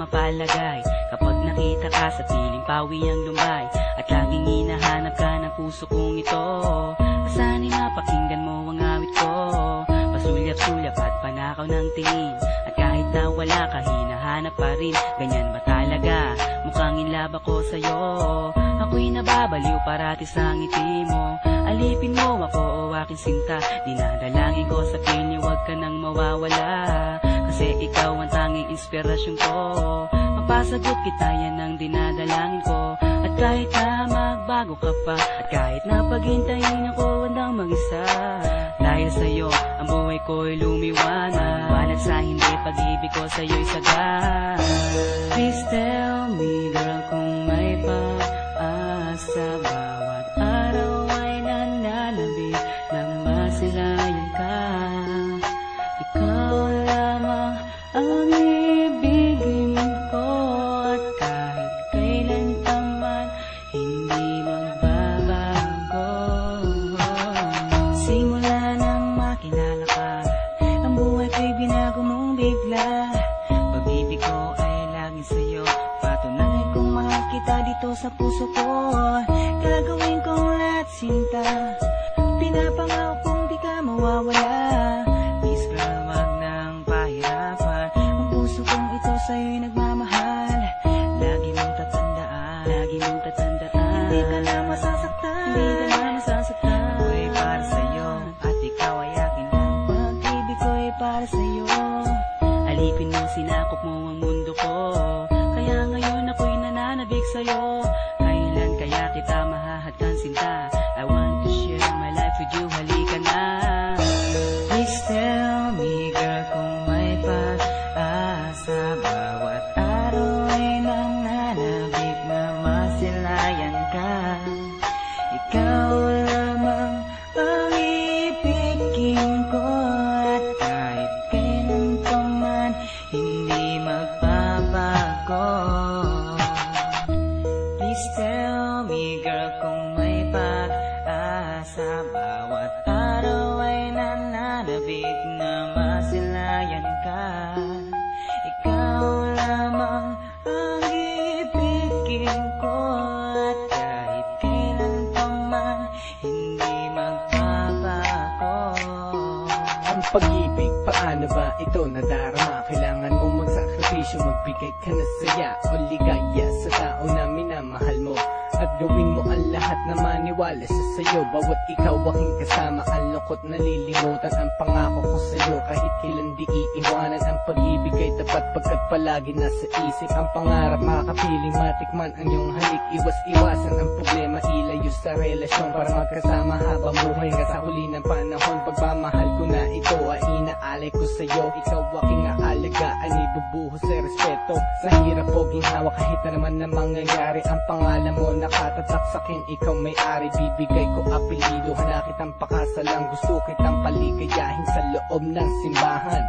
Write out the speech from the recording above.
mapalagay kapag nakita ka sa piling pawi ang lumbay, at laging hinahanap ka ng puso kong ito. Sana'y mapakinggan mo ang awit ko, pasulyap-sulyap at panakaw ng tingin, at kahit na wala ka, hinahanap pa rin. Ganyan ba talaga? Mukhang in love ako sa'yo. Ako'y nababaliw parati sa ngiti mo. Alipin mo ako o aking sinta, dinadalangin ko sa piling huwag ka nang mawawala, kasi ikaw ang tanging inspirasyon ko. Mapasagot kita, yan ang dinadalangin ko. At kahit na magbago ka pa, at kahit na paghintayin ako handang mag-isa, dahil sa'yo ang buhay ko'y lumiwanag. Banat sa hindi, pag-ibig ko sa'yo'y sagad. Please tell me girl kung may pag-asa, bawat araw ay nananabik na masilayan ka. Ikaw lamang ang ibigin ko, at kahit kailan pa man hindi magbabago. Simula nang makilala ka, ang buhay ko'y binago mong bigla. Pag-ibig ko ay laging sa'yo, patunay kong mahal kita dito sa puso ko. Gagawin kong lahat sinta, pinapangako kong di ka mawawala. Please girl, wag nang pahirapan, ang puso kong ito sa'yo'y nagmamahal. Lagi mong tatandaan, lagi mong tatandaan, hindi ka na masasaktan, hindi ka na masasaktan. Ako'y para sa'yo, at ikaw ay akin lang. Pag-ibig ko'y para sa'yo. Alipin mo, sinakop mo ang mundo ko, kaya ngayon ako'y nananabik sa'yo. Kailan kaya kita mahahadkan sinta? I want to share my life with you, halika na. Please tell me girl kung may pag-asa, bawat araw ay nananabik na masilayan ka. Ikaw lamang ang ibigin ko, at kahit kailan pa man hindi magbabago. Please tell me girl kung may pag-asa, bawat araw ay nananabik na masilayan ka. Ikaw lamang ang ibigin ko, at kahit kailan pa man hindi magbabago. Ang pag-ibig, paano ba ito nadarama? Kailangan mo magsakripisyo, magbigay ka na saya o ligaya sa tao na minamahal mo, at gawin mo ang lahat na maniwala sa sayo. Bawat ikaw aking kasama, ang lungkot nalilimutan, ang pangako ko sa'yo kahit kailan di iiwanan. Ang pag-ibig ay tapat pagkat palagi nasa isip, ang pangarap makapiling matikman ang iyong halik. Iwas-iwasan ang problema, ilayo sa relasyon para magkasama habang buhay ka sa huli ng panahon. Pagmamahal ko na ito ay inaalay ko sa'yo, ikaw aking aalagaan, ibubuhos sa respeto. Sa hirap o ginhawa kahit na naman na mangyayari, ang pangalan mo nakatatak sa'kin, ikaw may-ari. Bibigay ko apelido, hana kitang pakasalan, gusto kitang paligayahin sa loob ng simbahan.